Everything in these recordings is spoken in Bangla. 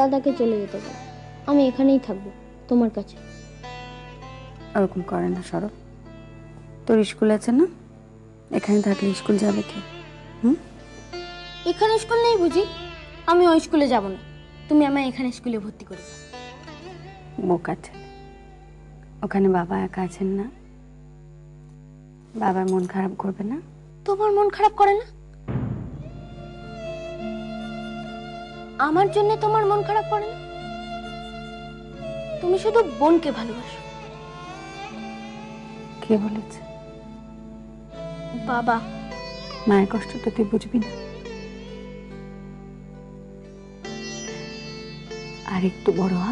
দাদাকে চলে যেতে বল, আমি এখানেই থাকবো তোমার কাছে। ওরকম করে না সরব, তোর স্কুল আছে না? এখানে থাকলে স্কুল যাবে কে? এখানে স্কুল নেই বুঝি? আমি ওই স্কুলে যাব না, তুমি আমায় এখানে স্কুলে ভর্তি করে দাও। বোকা ছেলে, ওখানে বাবা একা আছেন না? বাবার মন খারাপ করবে না? তোমার মন খারাপ করে না? আমার জন্য তোমার মন খারাপ করে না? তুমি শুধু বোনকে ভালোবাসো। কে বলেছে? বাবা। মায়ের কষ্টটা তুই বুঝবি না? আর একটু বড় হ,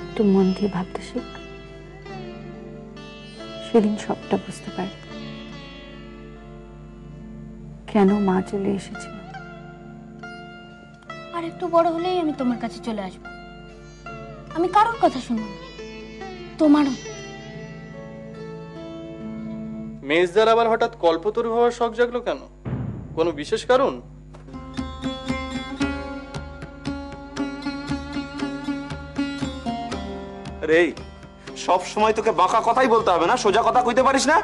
একটু মন দিয়ে ভাবতে শেখ, সেদিন সবটা বুঝতে পারবি কেন মা চলে এসেছিল। আর একটু বড় হলেই আমি তোমার কাছে চলে আসবো, আমি কারোর কথা শুনবো না, তোমারও। মেজদার আবার হঠাৎ কল্পতরু হওয়ার শখ জাগলো কেন? কোনো বিশেষ কারণ? রে, সব সময় তোকে বাঁকা কথাই বলতে হবে না, সোজা কথা কইতে পারিস না?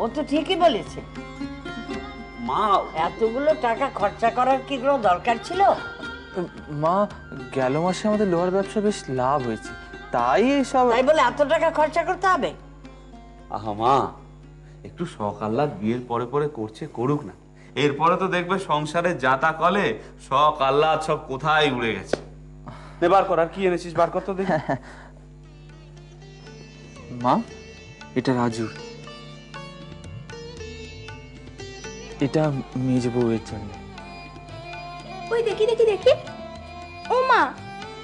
ও তো ঠিকই বলেছে। মা, এতগুলো টাকা খরচা করার কি কোনো দরকার ছিল? মা, গেল মাসে আমাদের লোহার ব্যবসা বেশ লাভ হয়েছে, তাই এসব। তাই বলে এত টাকা খরচা করতে হবে? আহা মা, একটু শখ আহ্লাদ বিয়ের পরে পরে করছে, করুক না। এরপরে তো দেখবে সংসারে যাতা কলে শখ আহ্লাদ সব কোথায় উড়ে গেছে। নে বার কর, আর কি এনেছিস বার কর তো দেখি। মা, এটা রাজুর, এটা মেজ বউয়ের জন্য। ওই দেখি দেখি দেখি, ও মা,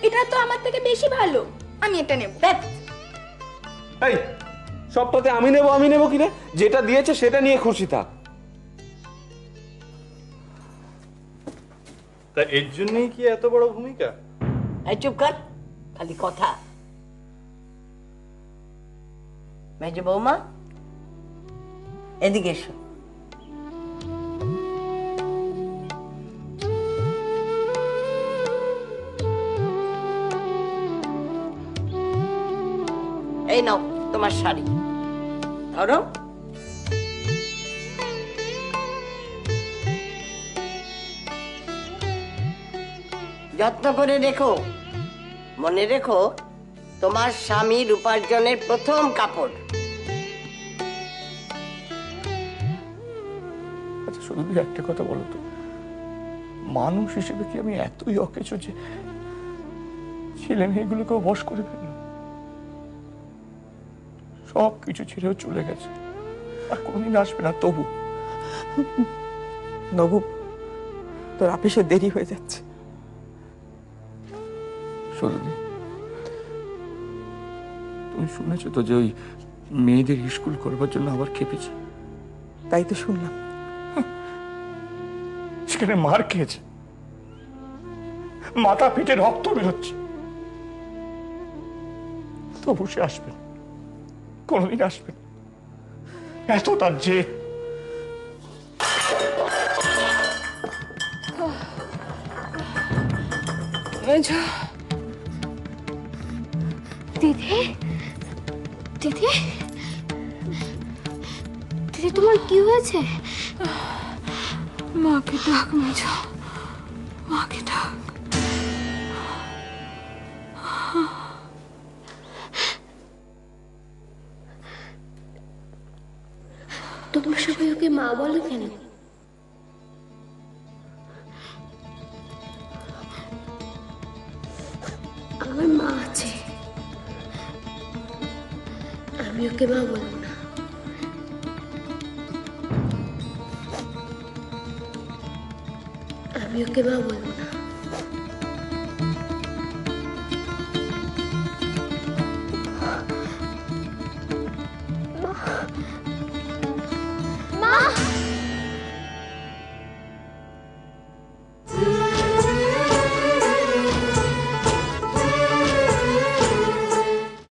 এটা তো আমার থেকে বেশি ভালো, আমি এটা নেব। এই সবটাতে আমি নেব কি রে? যেটা দিয়েছে সেটা নিয়ে খুশি থাক। তা এর জন্যই কি এত বড় ভূমিকা? এই চুপ কর, খালি কথা। মেজে বৌমা, এদিকে এসো। এই নাও তোমার শাড়ি, ধরো। যত্ন করে রেখো, মনে রেখো তোমার স্বামীর উপার্জনের প্রথম কাপড়। আচ্ছা, শুধু একটা কথা বলো তো, মানুষ হিসেবে কি আমি এতই অকেছো যে ছেলে মেয়েগুলোকেও বশ করে ফেললো? সব কিছু ছেড়েও চলে গেছে, আর কোনদিন আসবে না। তবু নবু, তোর অফিসে দেরি হয়ে যাচ্ছে। সরোদি, তুমি শুনেছো তো যে ওই মেয়েদের স্কুল করবার জন্য আবার খেপেছে? তাই তো শুনলাম। সেখানে মার খেয়েছে, মাথা পিঠে রক্ত বেরোচ্ছে, তবু সে আসবে না, কোনদিন আসবে না। এত তার জেদ। দিদি, দিদি, দিদি, তোমার কি হয়েছে? মাকে ডাক মেজো, মাকে ডাক। তোমরা সবাই ওকে মা বলো কেন? আমার মা আছে, আমি ওকে মা বলবো না। আমি ওকে মা বলবো না। মা।